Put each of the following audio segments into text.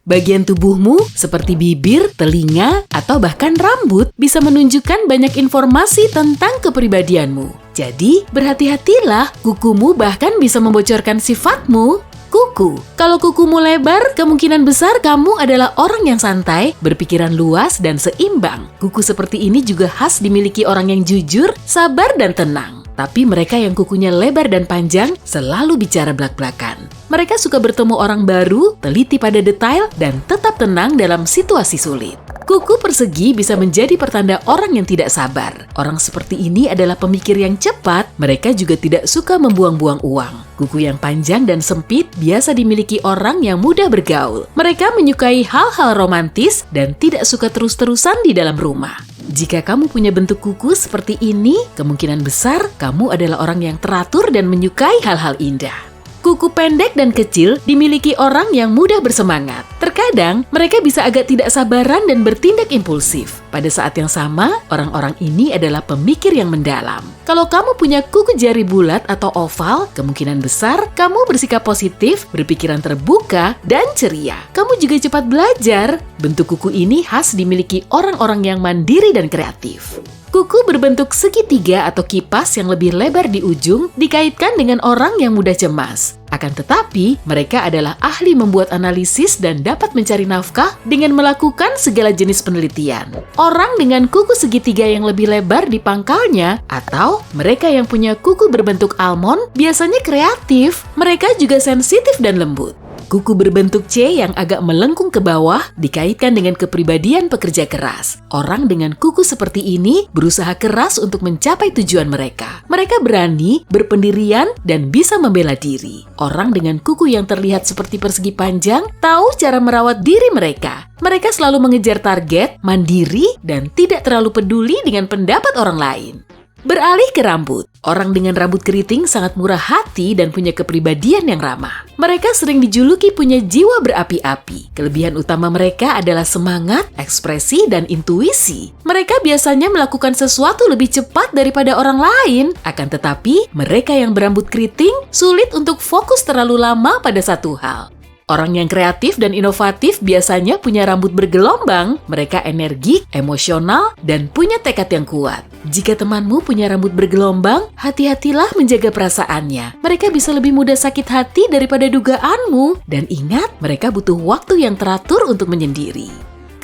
Bagian tubuhmu seperti bibir, telinga, atau bahkan rambut bisa menunjukkan banyak informasi tentang kepribadianmu. Jadi, berhati-hatilah, kukumu bahkan bisa membocorkan sifatmu. Kuku. Kalau kukumu lebar, kemungkinan besar kamu adalah orang yang santai, berpikiran luas, dan seimbang. Kuku seperti ini juga khas dimiliki orang yang jujur, sabar, dan tenang. Tapi mereka yang kukunya lebar dan panjang selalu bicara belak-belakan. Mereka suka bertemu orang baru, teliti pada detail, dan tetap tenang dalam situasi sulit. Kuku persegi bisa menjadi pertanda orang yang tidak sabar. Orang seperti ini adalah pemikir yang cepat, mereka juga tidak suka membuang-buang uang. Kuku yang panjang dan sempit biasa dimiliki orang yang mudah bergaul. Mereka menyukai hal-hal romantis dan tidak suka terus-terusan di dalam rumah. Jika kamu punya bentuk kuku seperti ini, kemungkinan besar kamu adalah orang yang teratur dan menyukai hal-hal indah. Kuku pendek dan kecil dimiliki orang yang mudah bersemangat. Terkadang, mereka bisa agak tidak sabaran dan bertindak impulsif. Pada saat yang sama, orang-orang ini adalah pemikir yang mendalam. Kalau kamu punya kuku jari bulat atau oval, kemungkinan besar kamu bersikap positif, berpikiran terbuka, dan ceria. Kamu juga cepat belajar. Bentuk kuku ini khas dimiliki orang-orang yang mandiri dan kreatif. Kuku berbentuk segitiga atau kipas yang lebih lebar di ujung dikaitkan dengan orang yang mudah cemas. Akan tetapi, mereka adalah ahli membuat analisis dan dapat mencari nafkah dengan melakukan segala jenis penelitian. Orang dengan kuku segitiga yang lebih lebar di pangkalnya atau mereka yang punya kuku berbentuk almond biasanya kreatif. Mereka juga sensitif dan lembut. Kuku berbentuk C yang agak melengkung ke bawah dikaitkan dengan kepribadian pekerja keras. Orang dengan kuku seperti ini berusaha keras untuk mencapai tujuan mereka. Mereka berani, berpendirian, dan bisa membela diri. Orang dengan kuku yang terlihat seperti persegi panjang tahu cara merawat diri mereka. Mereka selalu mengejar target, mandiri, dan tidak terlalu peduli dengan pendapat orang lain. Beralih ke rambut. Orang dengan rambut keriting sangat murah hati dan punya kepribadian yang ramah. Mereka sering dijuluki punya jiwa berapi-api. Kelebihan utama mereka adalah semangat, ekspresi, dan intuisi. Mereka biasanya melakukan sesuatu lebih cepat daripada orang lain. Akan tetapi, mereka yang berambut keriting sulit untuk fokus terlalu lama pada satu hal. Orang yang kreatif dan inovatif biasanya punya rambut bergelombang, mereka energik, emosional, dan punya tekad yang kuat. Jika temanmu punya rambut bergelombang, hati-hatilah menjaga perasaannya. Mereka bisa lebih mudah sakit hati daripada dugaanmu. Dan ingat, mereka butuh waktu yang teratur untuk menyendiri.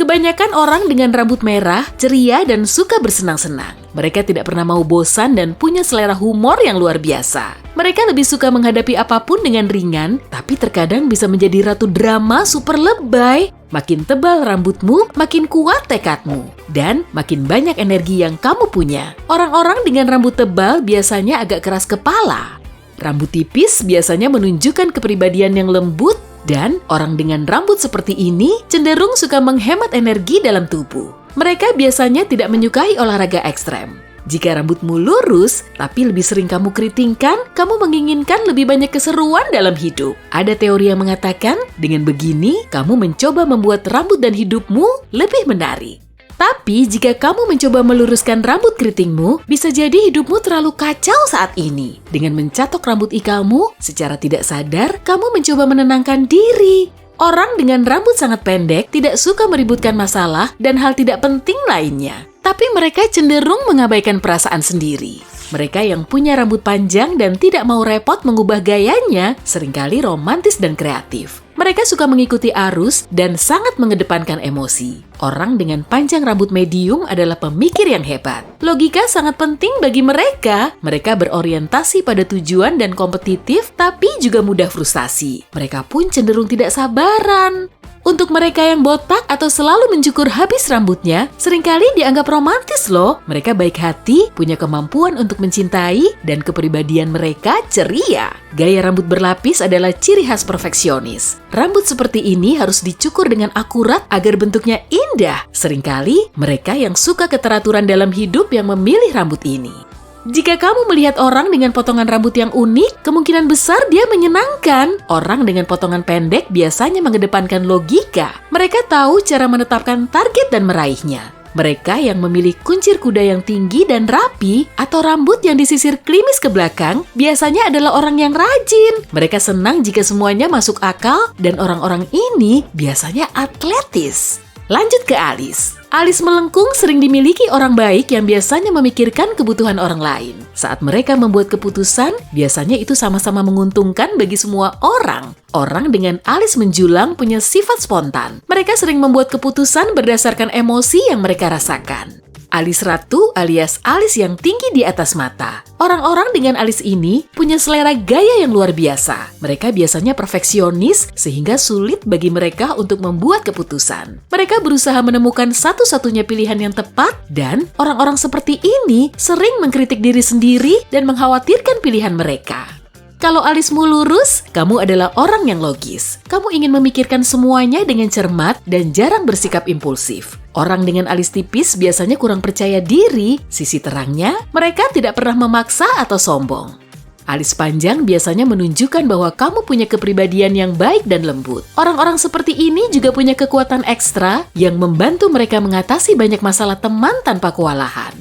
Kebanyakan orang dengan rambut merah, ceria, dan suka bersenang-senang. Mereka tidak pernah mau bosan dan punya selera humor yang luar biasa. Mereka lebih suka menghadapi apapun dengan ringan, tapi terkadang bisa menjadi ratu drama super lebay. Makin tebal rambutmu, makin kuat tekadmu. Dan makin banyak energi yang kamu punya. Orang-orang dengan rambut tebal biasanya agak keras kepala. Rambut tipis biasanya menunjukkan kepribadian yang lembut. Dan orang dengan rambut seperti ini cenderung suka menghemat energi dalam tubuh. Mereka biasanya tidak menyukai olahraga ekstrem. Jika rambutmu lurus, tapi lebih sering kamu keritingkan, kamu menginginkan lebih banyak keseruan dalam hidup. Ada teori yang mengatakan, dengan begini, kamu mencoba membuat rambut dan hidupmu lebih menarik. Tapi jika kamu mencoba meluruskan rambut keritingmu, bisa jadi hidupmu terlalu kacau saat ini. Dengan mencatok rambut ikalmu, secara tidak sadar, kamu mencoba menenangkan diri. Orang dengan rambut sangat pendek tidak suka meributkan masalah dan hal tidak penting lainnya. Tapi mereka cenderung mengabaikan perasaan sendiri. Mereka yang punya rambut panjang dan tidak mau repot mengubah gayanya, seringkali romantis dan kreatif. Mereka suka mengikuti arus dan sangat mengedepankan emosi. Orang dengan panjang rambut medium adalah pemikir yang hebat. Logika sangat penting bagi mereka. Mereka berorientasi pada tujuan dan kompetitif, tapi juga mudah frustasi. Mereka pun cenderung tidak sabaran. Untuk mereka yang botak atau selalu mencukur habis rambutnya, seringkali dianggap romantis loh. Mereka baik hati, punya kemampuan untuk mencintai, dan kepribadian mereka ceria. Gaya rambut berlapis adalah ciri khas perfeksionis. Rambut seperti ini harus dicukur dengan akurat agar bentuknya indah. Seringkali, mereka yang suka keteraturan dalam hidup yang memilih rambut ini. Jika kamu melihat orang dengan potongan rambut yang unik, kemungkinan besar dia menyenangkan. Orang dengan potongan pendek biasanya mengedepankan logika. Mereka tahu cara menetapkan target dan meraihnya. Mereka yang memilih kuncir kuda yang tinggi dan rapi atau rambut yang disisir klimis ke belakang biasanya adalah orang yang rajin. Mereka senang jika semuanya masuk akal dan orang-orang ini biasanya atletis. Lanjut ke alis. Alis melengkung sering dimiliki orang baik yang biasanya memikirkan kebutuhan orang lain. Saat mereka membuat keputusan, biasanya itu sama-sama menguntungkan bagi semua orang. Orang dengan alis menjulang punya sifat spontan. Mereka sering membuat keputusan berdasarkan emosi yang mereka rasakan. Alis ratu alias alis yang tinggi di atas mata. Orang-orang dengan alis ini punya selera gaya yang luar biasa. Mereka biasanya perfeksionis sehingga sulit bagi mereka untuk membuat keputusan. Mereka berusaha menemukan satu-satunya pilihan yang tepat dan orang-orang seperti ini sering mengkritik diri sendiri dan mengkhawatirkan pilihan mereka. Kalau alismu lurus, kamu adalah orang yang logis. Kamu ingin memikirkan semuanya dengan cermat dan jarang bersikap impulsif. Orang dengan alis tipis biasanya kurang percaya diri. Sisi terangnya, mereka tidak pernah memaksa atau sombong. Alis panjang biasanya menunjukkan bahwa kamu punya kepribadian yang baik dan lembut. Orang-orang seperti ini juga punya kekuatan ekstra yang membantu mereka mengatasi banyak masalah teman tanpa kewalahan.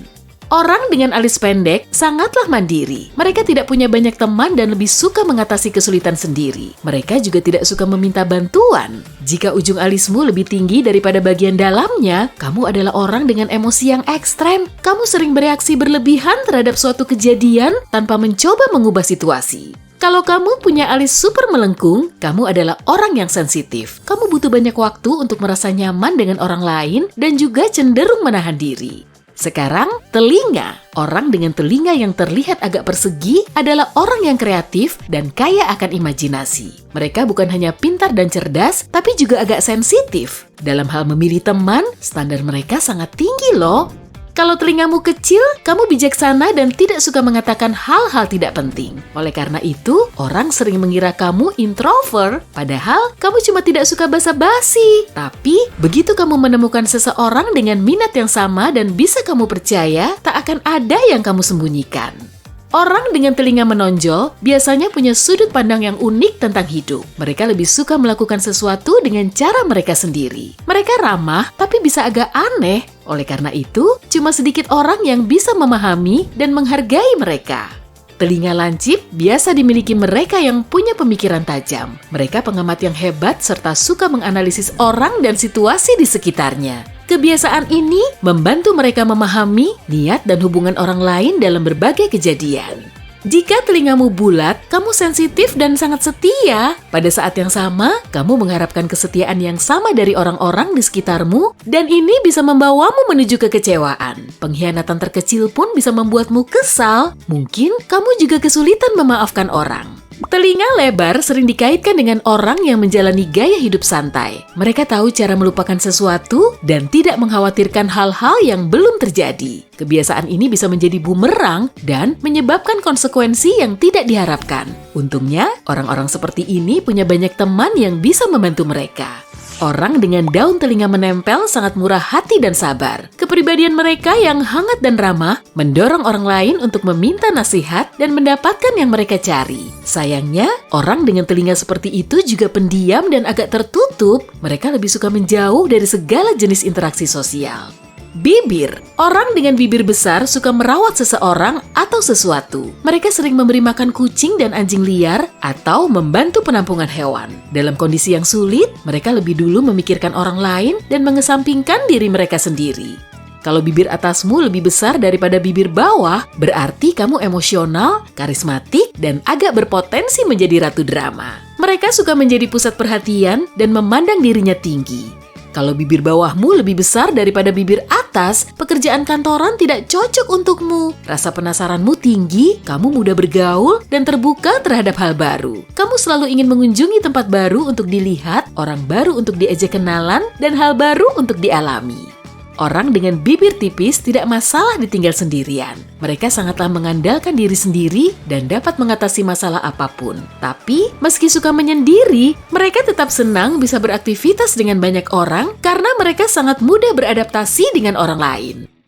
Orang dengan alis pendek sangatlah mandiri. Mereka tidak punya banyak teman dan lebih suka mengatasi kesulitan sendiri. Mereka juga tidak suka meminta bantuan. Jika ujung alismu lebih tinggi daripada bagian dalamnya, kamu adalah orang dengan emosi yang ekstrem. Kamu sering bereaksi berlebihan terhadap suatu kejadian tanpa mencoba mengubah situasi. Kalau kamu punya alis super melengkung, kamu adalah orang yang sensitif. Kamu butuh banyak waktu untuk merasa nyaman dengan orang lain dan juga cenderung menahan diri. Sekarang, telinga. Orang dengan telinga yang terlihat agak persegi adalah orang yang kreatif dan kaya akan imajinasi. Mereka bukan hanya pintar dan cerdas, tapi juga agak sensitif. Dalam hal memilih teman, standar mereka sangat tinggi loh. Kalau telingamu kecil, kamu bijaksana dan tidak suka mengatakan hal-hal tidak penting. Oleh karena itu, orang sering mengira kamu introvert, padahal kamu cuma tidak suka basa-basi. Tapi, begitu kamu menemukan seseorang dengan minat yang sama dan bisa kamu percaya, tak akan ada yang kamu sembunyikan. Orang dengan telinga menonjol biasanya punya sudut pandang yang unik tentang hidup. Mereka lebih suka melakukan sesuatu dengan cara mereka sendiri. Mereka ramah, tapi bisa agak aneh. Oleh karena itu, cuma sedikit orang yang bisa memahami dan menghargai mereka. Telinga lancip biasa dimiliki mereka yang punya pemikiran tajam. Mereka pengamat yang hebat serta suka menganalisis orang dan situasi di sekitarnya. Kebiasaan ini membantu mereka memahami niat dan hubungan orang lain dalam berbagai kejadian. Jika telingamu bulat, kamu sensitif dan sangat setia. Pada saat yang sama, kamu mengharapkan kesetiaan yang sama dari orang-orang di sekitarmu, dan ini bisa membawamu menuju kekecewaan. Pengkhianatan terkecil pun bisa membuatmu kesal. Mungkin kamu juga kesulitan memaafkan orang. Telinga lebar sering dikaitkan dengan orang yang menjalani gaya hidup santai. Mereka tahu cara melupakan sesuatu dan tidak mengkhawatirkan hal-hal yang belum terjadi. Kebiasaan ini bisa menjadi bumerang dan menyebabkan konsekuensi yang tidak diharapkan. Untungnya, orang-orang seperti ini punya banyak teman yang bisa membantu mereka. Orang dengan daun telinga menempel sangat murah hati dan sabar. Kepribadian mereka yang hangat dan ramah mendorong orang lain untuk meminta nasihat dan mendapatkan yang mereka cari. Sayangnya, orang dengan telinga seperti itu juga pendiam dan agak tertutup. Mereka lebih suka menjauh dari segala jenis interaksi sosial. Bibir. Orang dengan bibir besar suka merawat seseorang atau sesuatu. Mereka sering memberi makan kucing dan anjing liar atau membantu penampungan hewan. Dalam kondisi yang sulit, mereka lebih dulu memikirkan orang lain dan mengesampingkan diri mereka sendiri. Kalau bibir atasmu lebih besar daripada bibir bawah, berarti kamu emosional, karismatik, dan agak berpotensi menjadi ratu drama. Mereka suka menjadi pusat perhatian dan memandang dirinya tinggi. Kalau bibir bawahmu lebih besar daripada bibir atas, pekerjaan kantoran tidak cocok untukmu. Rasa penasaranmu tinggi, kamu mudah bergaul dan terbuka terhadap hal baru. Kamu selalu ingin mengunjungi tempat baru untuk dilihat, orang baru untuk diajak kenalan, dan hal baru untuk dialami. Orang dengan bibir tipis tidak masalah ditinggal sendirian. Mereka sangatlah mengandalkan diri sendiri dan dapat mengatasi masalah apapun. Tapi, meski suka menyendiri, mereka tetap senang bisa beraktivitas dengan banyak orang karena mereka sangat mudah beradaptasi dengan orang lain.